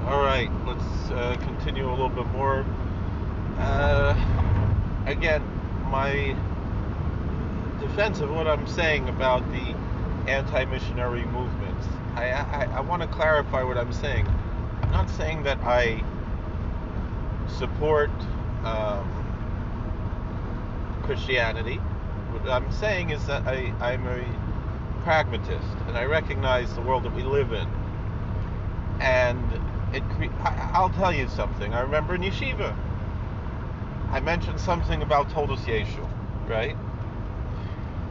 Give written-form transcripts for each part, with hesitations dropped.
All right, let's continue a little bit more. Again, my defense of what I'm saying about the anti-missionary movement. I want to clarify what I'm saying. I'm not saying that I support Christianity. What I'm saying is that I'm a pragmatist, and I recognize the world that we live in. And I'll tell you something. I remember in yeshiva, I mentioned something about Toldos Yeshu, right?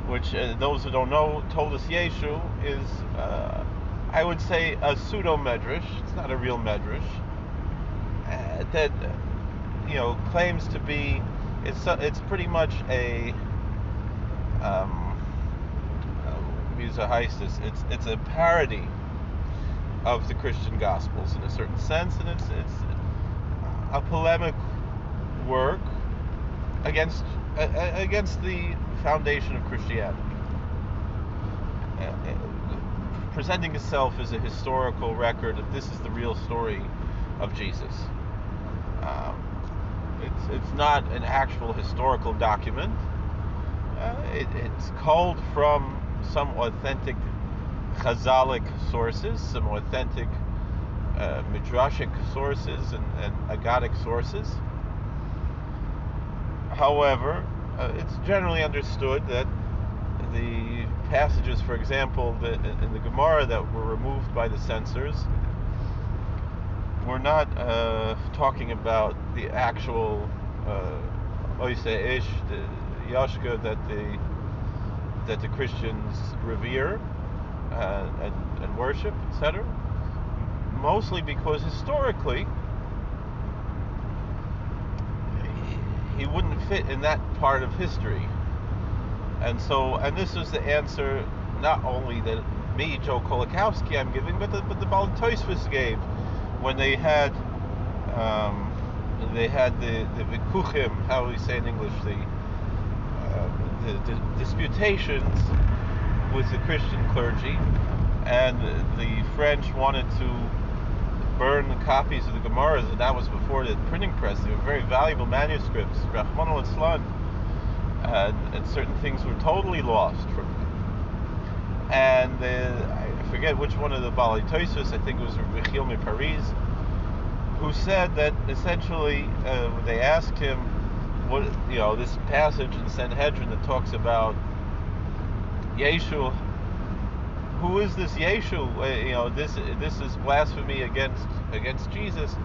Which, those who don't know, Toldos Yeshu is, I would say, a pseudo-medrash. It's not a real medrash. That, claims to be, it's pretty much a, it's a parody of the Christian Gospels in a certain sense, and it's a polemic work against the foundation of Christianity, presenting itself as a historical record that this is the real story of Jesus. It's not an actual historical document. It's culled from some authentic Chazalic sources, some authentic Midrashic sources and Agadic sources. However, it's generally understood that the passages, for example, in the Gemara that were removed by the censors, were not talking about the actual Oisei Ish, the Yashka that the Christians revere and worship, etc. Mostly because historically he wouldn't fit in that part of history. And this was the answer not only that me, Joe Kolakowski, I'm giving, but the Baal Tosfos gave when they had the vikuchim, how do we say in English, the disputations with the Christian clergy, and the French wanted to burn the copies of the Gemaras, and that was before the printing press. They were very valuable manuscripts, Rachmana litzlan, and certain things were totally lost from them. And I forget which one of the Balei Tosfos, I think it was Michiel Paris, who said that essentially when they asked him what, this passage in Sanhedrin that talks about Yeshu, who is this Yeshu? This is blasphemy against Jesus.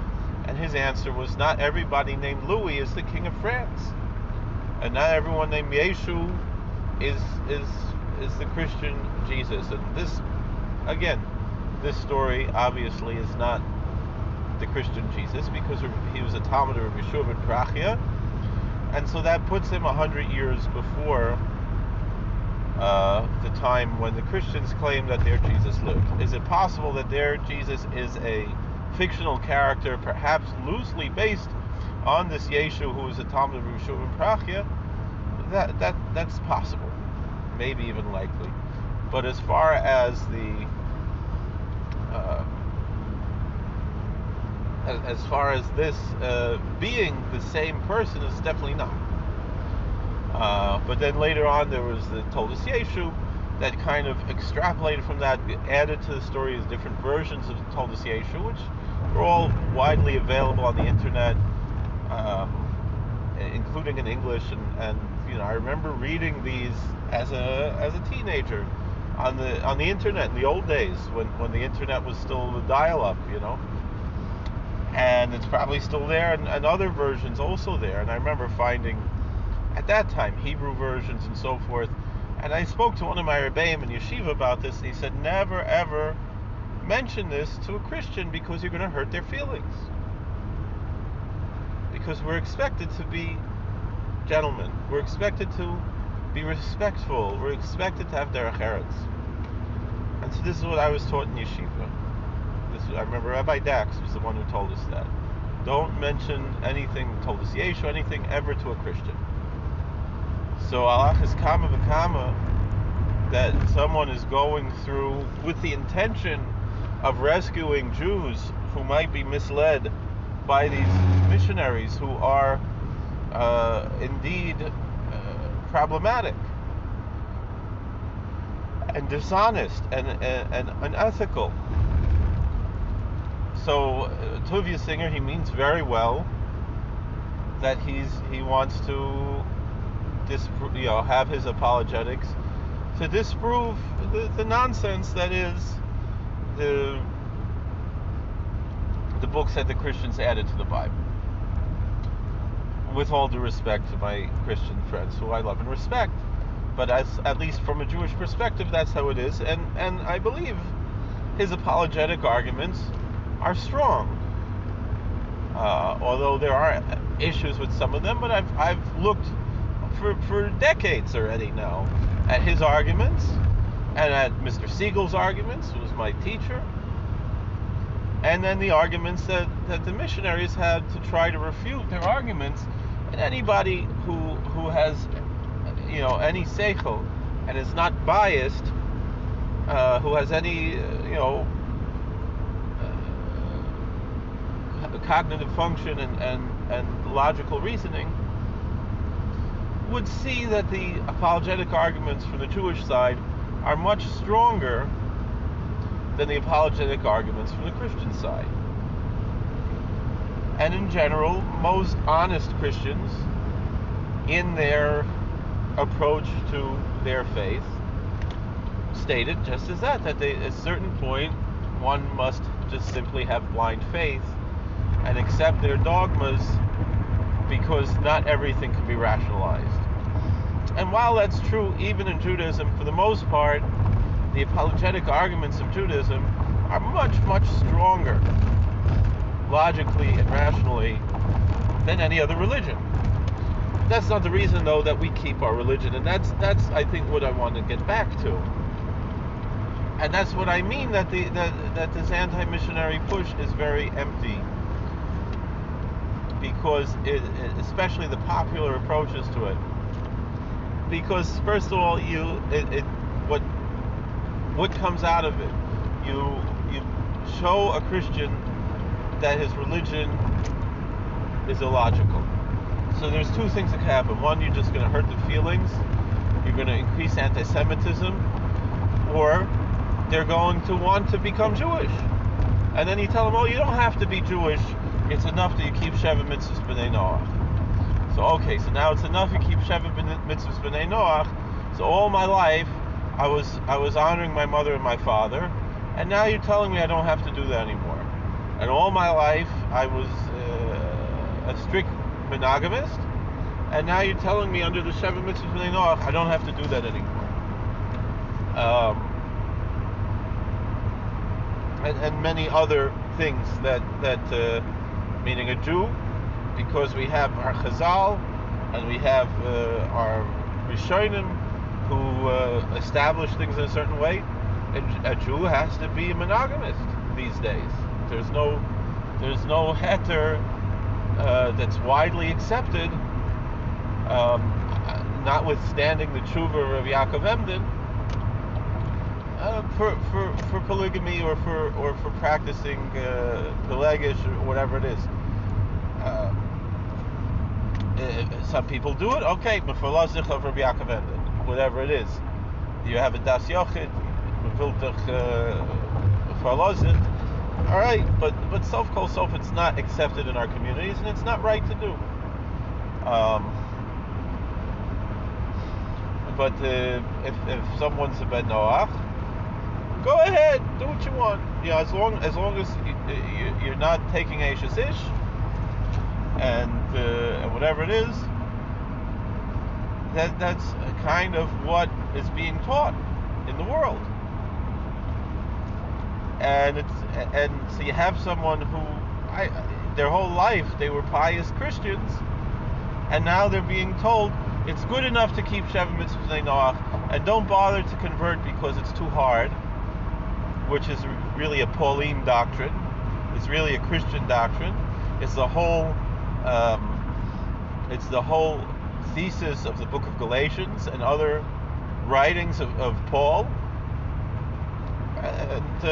And his answer was, not everybody named Louis is the king of France, and not everyone named Yeshu is the Christian Jesus. And this story obviously is not the Christian Jesus, because he was a Talmud of Rabbi Yeshua ben Prachia, and so that puts him 100 years before the time when the Christians claim that their Jesus lived. Is it possible that their Jesus is a fictional character, perhaps loosely based on this Yeshu who is a Talmud of Rabbi Yeshua ben Prachia? That's possible, maybe even likely. But as far as this being the same person, it's definitely not. But then later on there was the Toldos Yeshu that kind of extrapolated from that, added to the story as different versions of Toldos Yeshu, which were all widely available on the internet, including in English. And I remember reading these as a teenager on the internet in the old days when the internet was still the dial-up, and it's probably still there, and other versions also there. And I remember finding at that time Hebrew versions and so forth. And I spoke to one of my rebbeim in yeshiva about this, and he said, never ever mention this to a Christian, because you're going to hurt their feelings. Because we're expected to be gentlemen. We're expected to be respectful. We're expected to have derech eretz. And so this is what I was taught in yeshiva. I remember Rabbi Dax was the one who told us that. Don't mention anything, Toldos Yeshu, anything ever to a Christian. So alachas kama v'kama that someone is going through with the intention of rescuing Jews who might be misled by these missionaries who are indeed problematic and dishonest and unethical. So Tuvia Singer, he means very well that he wants to have his apologetics to disprove the nonsense that is the books that the Christians added to the Bible. With all due respect to my Christian friends who I love and respect, but at least from a Jewish perspective, that's how it is, and I believe his apologetic arguments are strong. Although there are issues with some of them, but I've looked for decades already now at his arguments and at Mr. Siegel's arguments, who was my teacher, and then the arguments that the missionaries had to try to refute their arguments. And anybody who has any seichel and is not biased, who has any cognitive function and logical reasoning, would see that the apologetic arguments from the Jewish side are much stronger than the apologetic arguments from the Christian side. And in general, most honest Christians, in their approach to their faith, stated just as that at a certain point, one must just simply have blind faith and accept their dogmas, because not everything can be rationalized. And while that's true even in Judaism, for the most part, the apologetic arguments of Judaism are much, much stronger, logically and rationally, than any other religion. That's not the reason, though, that we keep our religion, and that's I think what I want to get back to. And that's what I mean, that this anti-missionary push is very empty, because especially the popular approaches to it. Because first of all, what comes out of it? You show a Christian that his religion is illogical. So there's two things that can happen. One, you're just going to hurt the feelings. You're going to increase anti-Semitism, or they're going to want to become Jewish. And then you tell them, oh, you don't have to be Jewish. It's enough that you keep Sheva Mitzvahs B'nai Noach. So okay, so now it's enough you keep Sheva Mitzvahs B'nai Noach. So all my life, I was honoring my mother and my father, and now you're telling me I don't have to do that anymore. And all my life, I was a strict monogamist, and now you're telling me under the Sheva Mitzvahs B'nai Noach, I don't have to do that anymore. And many other things that meaning a Jew, because we have our Chazal and we have our Rishonim who establish things in a certain way. A Jew has to be a monogamist these days. There's no heter that's widely accepted, notwithstanding the tshuva of Yaakov Emden, for polygamy or for practicing pelagish or whatever it is. Some people do it. Okay, but for Lazich of Rabbi Yaakov Emden, whatever it is, you have a das yochid, for Lazich. All right, but sof kol sof, it's not accepted in our communities, and it's not right to do. But if someone's a ben Noach, go ahead, do what you want. As long as you're not taking Eishes Ish and whatever it is, that's kind of what is being taught in the world. And so you have someone who their whole life they were pious Christians, and now they're being told it's good enough to keep Sheva Mitzvahs B'nai Noach, and don't bother to convert because it's too hard, which is really a Pauline doctrine. It's really a Christian doctrine. It's the whole thesis of the book of Galatians and other writings of Paul. And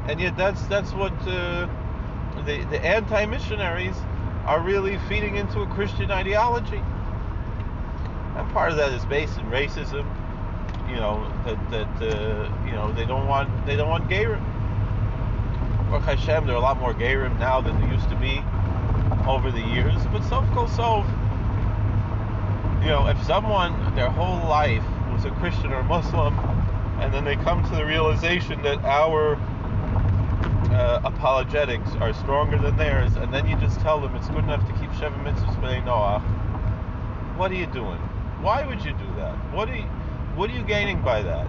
And yet that's what the anti-missionaries are really feeding into a Christian ideology. And part of that is based in racism. They don't want Gerim. Baruch Hashem, there are a lot more Gerim now than there used to be over the years. But Sof Kol Sof, if someone their whole life was a Christian or Muslim, and then they come to the realization that our apologetics are stronger than theirs, and then you just tell them it's good enough to keep Sheva Mitzvahs B'nai Noach, what are you doing? Why would you do that? What are you gaining by that?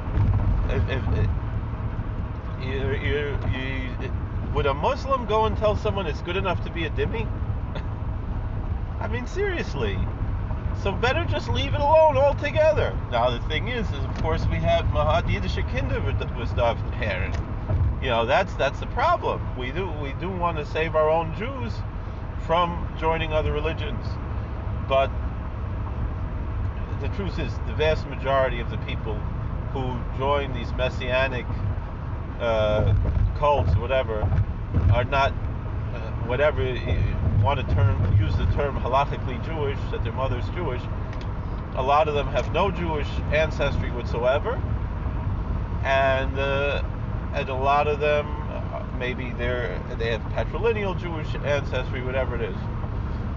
Would a Muslim go and tell someone it's good enough to be a dhimmi? I mean, seriously. So better just leave it alone altogether. Now the thing is of course we have Mahad Yiddische Kinder with stuff here. That's the problem. We do want to save our own Jews from joining other religions, but the truth is the vast majority of the people who join these messianic cults, whatever, are not whatever you want to use the term halachically Jewish, that their mother's Jewish. A lot of them have no Jewish ancestry whatsoever, and a lot of them maybe they have patrilineal Jewish ancestry, whatever it is.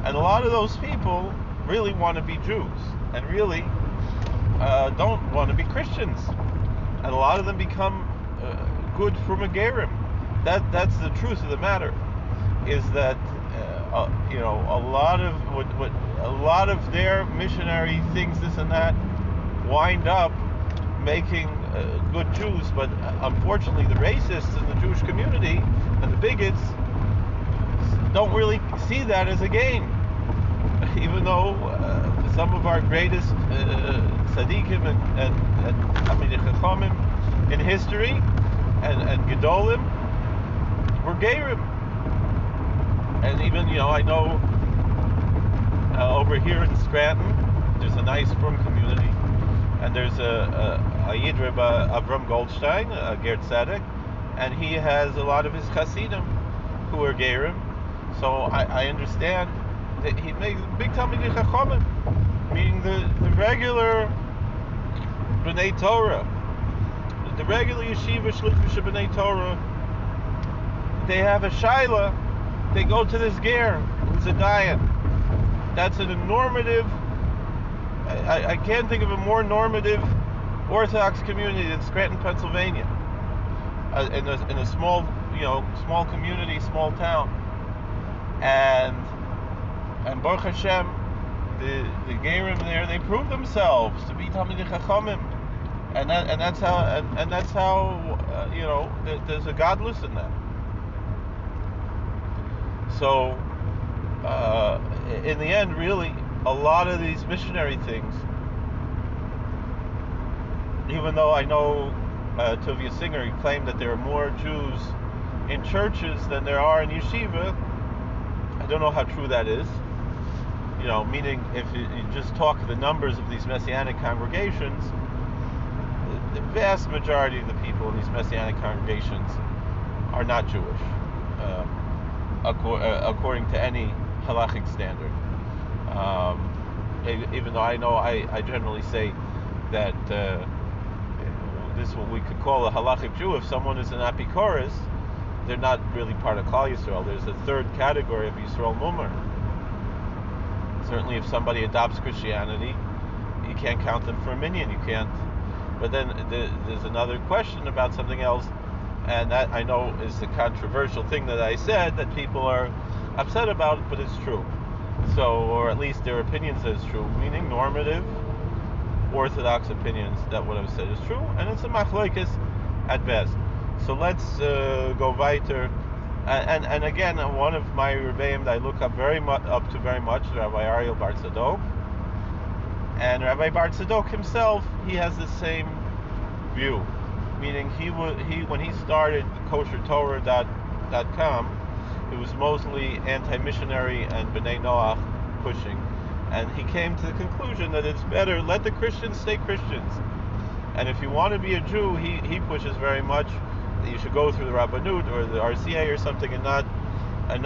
And a lot of those people really want to be Jews and really don't want to be Christians. And a lot of them become good from a Gerim. That's the truth of the matter. Is that a lot of their missionary things, this and that, wind up making good Jews, but unfortunately the racists in the Jewish community and the bigots don't really see that as a gain. Even though some of our greatest tzaddikim and Talmidei Chachamim in history and Gedolim were Gerim. And even, I know over here in Scranton, there's a nice frum community, and there's a Yid Rebbe Avram Goldstein, a Ger Tzedek, and he has a lot of his Hasidim who are Gerim. So I understand that he makes big Talmidei Chachamim, meaning the regular B'nai Torah, the regular Yeshiva Shlichus B'nai Torah, they have a Shaila. They go to this ger who's a dayan. That's an normative. I can't think of a more normative Orthodox community than Scranton, Pennsylvania. In a small, small community, small town. And Baruch Hashem, the gerim there, they prove themselves to be Talmidei Chachamim, and that's how there's a godless in that. So, in the end, really, a lot of these missionary things, even though I know Tovia Singer, he claimed that there are more Jews in churches than there are in yeshiva. I don't know how true that is. Meaning if you just talk the numbers of these Messianic congregations, the vast majority of the people in these Messianic congregations are not Jewish. According to any halachic standard. Even though I know I generally say that this is what we could call a halachic Jew. If someone is an apikoros, they're not really part of Klal Yisrael. There's a third category of Yisrael Mumar. Certainly if somebody adopts Christianity, you can't count them for a minyan, you can't. But then there's another question about something else, and that I know is the controversial thing that I said that people are upset about, but it's true. So, or at least their opinion says true, meaning normative, orthodox opinions that what I've said is true, and it's a machlokes at best. So let's go weiter. And again, one of my rebbeim that I look up to very much, Rabbi Ariel Bar Tzadok, and Rabbi Bar Tzadok himself, he has the same view. Meaning when he started koshertorah.com, it was mostly anti-missionary and B'nai Noach pushing, and he came to the conclusion that it's better let the Christians stay Christians, and if you want to be a Jew, he pushes very much you should go through the Rabbanut or the RCA or something, and not an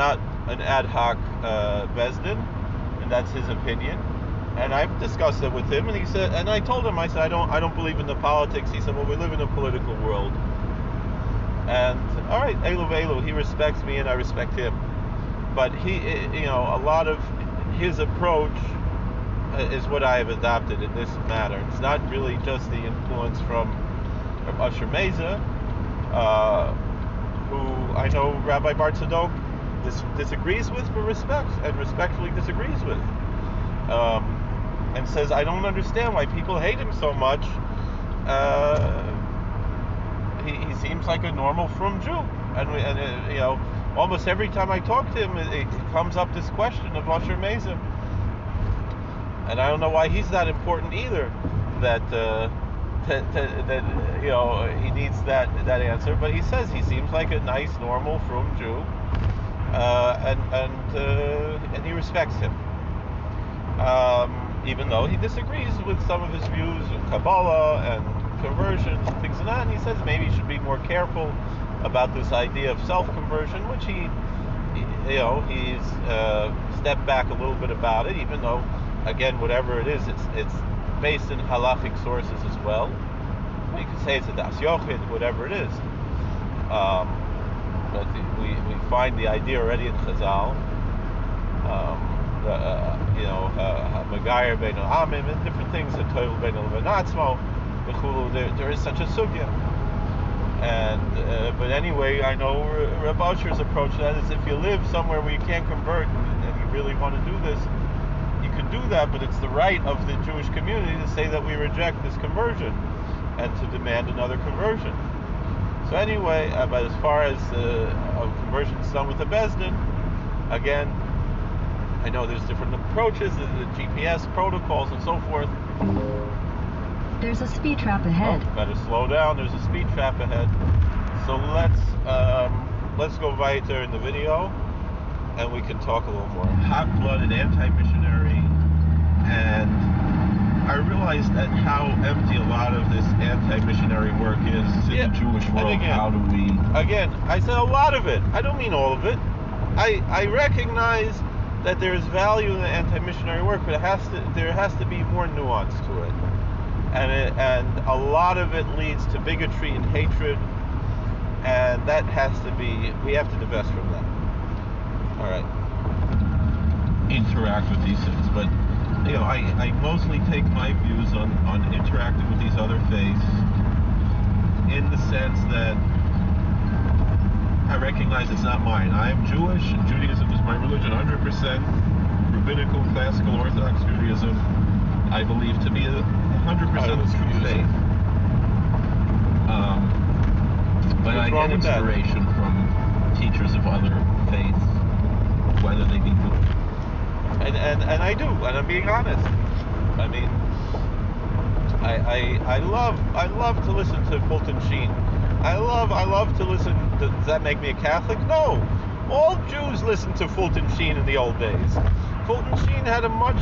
ad hoc Bezdin, and that's his opinion. And I've discussed it with him, and he said, and I told him, I said, I don't believe in the politics. He said, well, we live in a political world, and all right, Elu Velu, he respects me and I respect him, but he, a lot of his approach is what I have adopted in this matter. It's not really just the influence from Usher Meza, who I know Rabbi Bar Tzadok disagrees with, but respectfully disagrees with, and says, I don't understand why people hate him so much. He seems like a normal frum Jew, and almost every time I talk to him, it comes up this question of Usher Meza. And I don't know why he's that important either. That he needs that answer. But he says he seems like a nice, normal, frum Jew, and he respects him, even though he disagrees with some of his views of Kabbalah and conversions and things like that. And he says maybe he should be more careful about this idea of self-conversion, which he's stepped back a little bit about it, even though, again, whatever it is, it's based in halachic sources as well. You could say it's a das yochid, whatever it is. But we find the idea already in Chazal. Magayer bein amim and different things. The toil bein levenatzmo, there is such a sugya. And but anyway, I know Reb Usher's approach to that is if you live somewhere where you can't convert and you really want to do this, you can do that, but it's the right of the Jewish community to say that we reject this conversion and to demand another conversion. So anyway, but as far as conversion is done with the Bezdin, again, I know there's different approaches, the GPS protocols and so forth. There's a speed trap ahead. Oh, better slow down. There's a speed trap ahead. So let's go weiter in the video, and we can talk a little more. Hot-blooded anti-missionary, and I realized that how empty a lot of this anti-missionary work is in the Jewish world. Again, how do we? Again, I said a lot of it. I don't mean all of it. I recognize that there is value in the anti-missionary work, but there has to be more nuance to it. And a lot of it leads to bigotry and hatred, and that we have to divest from that. All right. Interact with these things, but I mostly take my views on interacting with these other faiths in the sense that I recognize it's not mine. I am Jewish, and Judaism is my religion, 100%. Rabbinical, classical, Orthodox Judaism, I believe to be 100% the true faith. But I get inspiration from teachers of other faiths, whether they be good. And I do, and I'm being honest. I mean, I love to listen to Fulton Sheen. I love to listen. Does that make me a Catholic? No. All Jews listened to Fulton Sheen in the old days. Fulton Sheen had a much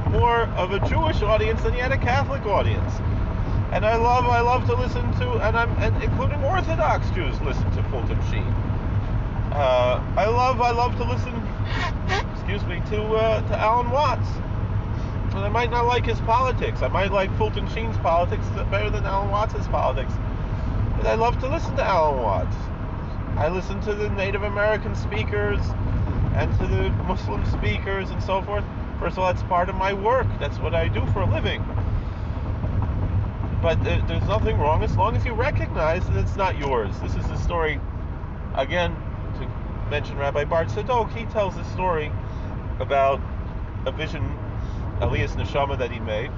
more of a Jewish audience than he had a Catholic audience, and I love to listen to, and including Orthodox Jews listen to Fulton Sheen. I love to listen, to Alan Watts. And I might not like his politics. I might like Fulton Sheen's politics better than Alan Watts' politics, but I love to listen to Alan Watts. I listen to the Native American speakers and to the Muslim speakers and so forth. First of all, that's part of my work. That's what I do for a living. But there's nothing wrong as long as you recognize that it's not yours. This is the story, again, to mention Rabbi Bar Tzadok. He tells a story about a vision, Aliyas Neshama, that he made.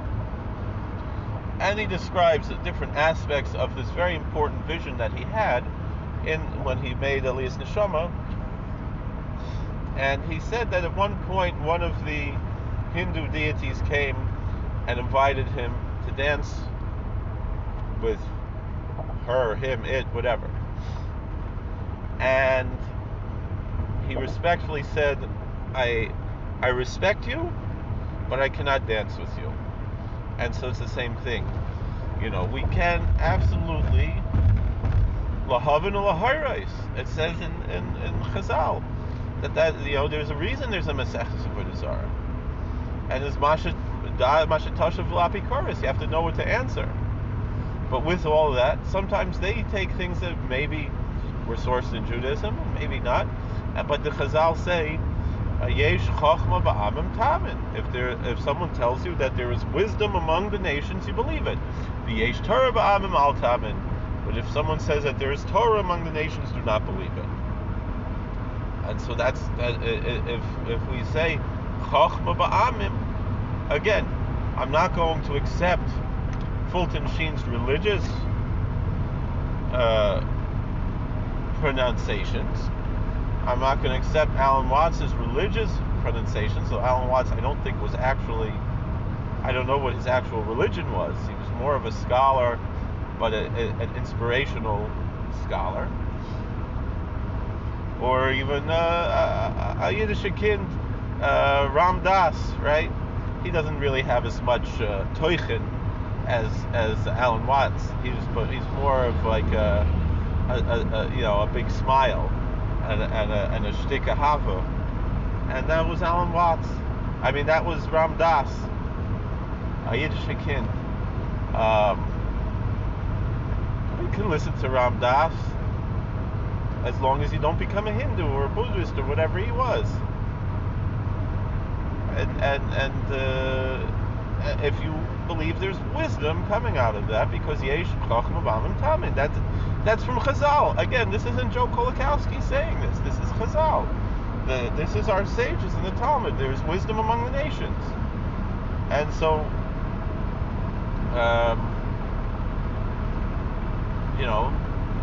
And he describes the different aspects of this very important vision that he had when he made Aliyas Neshama. And he said that at one point, one of the Hindu deities came and invited him to dance with her, him, it, whatever. And he respectfully said, I respect you, but I cannot dance with you. And so it's the same thing. We can absolutely lahavin lahayrais. It says in Chazal that there's a reason there's a Maseches Avodah Zarah, and it's mashet tashav lapikoris. You have to know what to answer. But with all of that, sometimes they take things that maybe were sourced in Judaism, maybe not. But the Chazal say, "Yesh chachma ba'amim tamin." If someone tells you that there is wisdom among the nations, you believe it. Yesh Torah ba'amim al tamin. But if someone says that there is Torah among the nations, do not believe it. And so that's if we say chachma ba'amim, again, I'm not going to accept Fulton Sheen's religious pronunciations. I'm not going to accept Alan Watts' religious pronunciation. So Alan Watts, I don't think was actually, I don't know what his actual religion was. He was more of a scholar, but an inspirational scholar. Or even a Yiddish kind, Ram Dass, right? He doesn't really have as much toichen as Alan Watts. He's more of like a big smile and a shtick ahava, and that was Alan Watts. I mean, that was Ram Dass, a Yiddish kind. You can listen to Ram Dass as long as you don't become a Hindu or a Buddhist or whatever he was. And if you believe there's wisdom coming out of that, because yesh chachma ba'amim tamin. That's from Chazal. Again, this isn't Joe Kolakowski saying this. This is Chazal. This is our sages in the Talmud. There's wisdom among the nations. And so,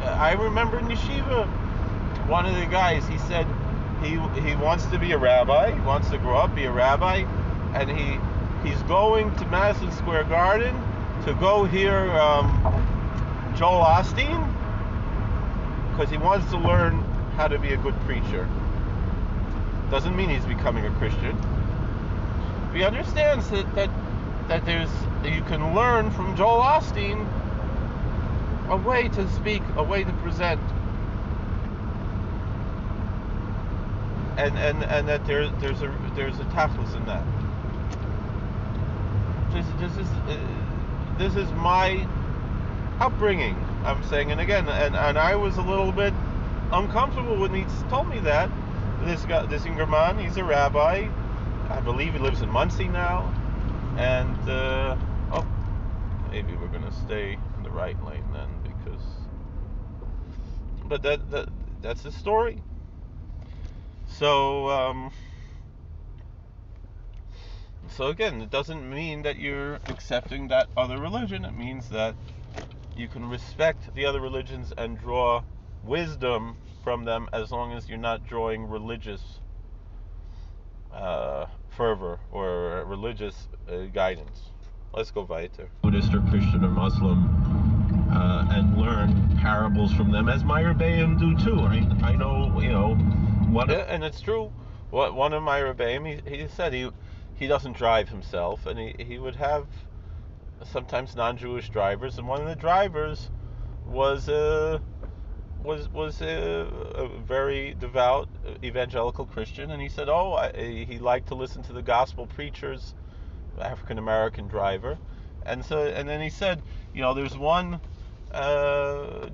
I remember in yeshiva, one of the guys, he said he wants to be a rabbi, he wants to grow up, be a rabbi, and he's going to Madison Square Garden to go hear Joel Osteen, because he wants to learn how to be a good preacher. Doesn't mean he's becoming a Christian. He understands that you can learn from Joel Osteen a way to speak, a way to present, and that there's a tachlis in that. This is my upbringing, I'm saying, and again, and I was a little bit uncomfortable when he told me that. This younger man, he's a rabbi. I believe he lives in Muncie now, and maybe we're gonna stay in the right lane then, but that's the story. So again, it doesn't mean that you're accepting that other religion. It means that you can respect the other religions and draw wisdom from them, as long as you're not drawing religious fervor or religious guidance. Let's go weiter. Buddhist or Christian or Muslim, and learn parables from them, as my Rebbeim do too. I know, and it's true. One of my Rebbeim, he said he doesn't drive himself, and he would have sometimes non-Jewish drivers, and one of the drivers was a very devout evangelical Christian, and he said, he liked to listen to the gospel preachers, African American driver, and then he said, there's one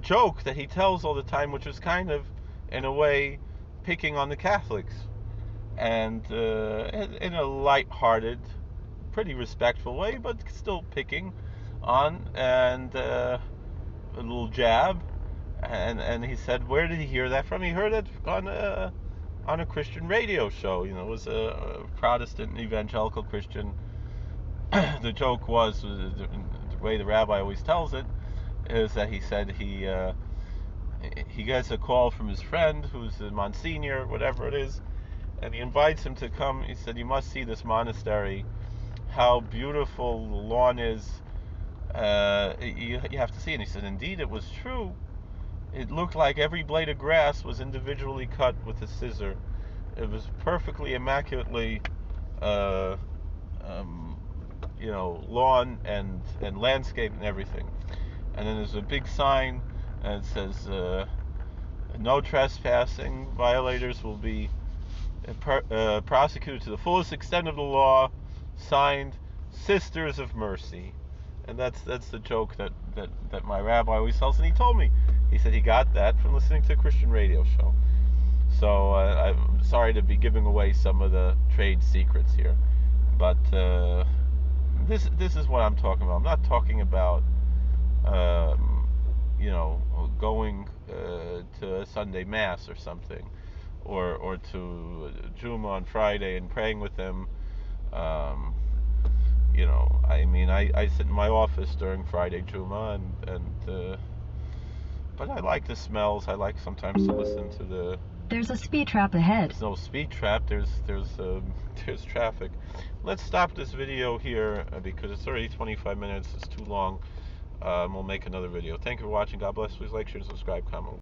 joke that he tells all the time, which is kind of, in a way, picking on the Catholics, and in a light-hearted, pretty respectful way, but still picking on, and a little jab. And he said, where did he hear that from? He heard it on a Christian radio show. It was a Protestant evangelical Christian. The joke was, the way the rabbi always tells it, is that he said he gets a call from his friend, who's a Monsignor, whatever it is, and he invites him to come. He said, you must see this monastery, how beautiful the lawn is. You have to see it. And he said, indeed, it was true. It looked like every blade of grass was individually cut with a scissor. It was perfectly, immaculately, lawn and landscape and everything. And then there's a big sign and it says no trespassing. Violators will be prosecuted to the fullest extent of the law. Signed, Sisters of Mercy. And that's the joke that my rabbi always tells. And he told me, he said he got that from listening to a Christian radio show. So I'm sorry to be giving away some of the trade secrets here, but this is what I'm talking about. I'm not talking about going to a Sunday Mass or something, or to Juma on Friday and praying with them. I mean, I sit in my office during Friday Juma, but I like the smells. I like sometimes to listen to the. There's a speed trap ahead. There's no speed trap. There's traffic. Let's stop this video here because it's already 25 minutes. It's too long. We'll make another video. Thank you for watching. God bless. Please like, share, and subscribe. Comment.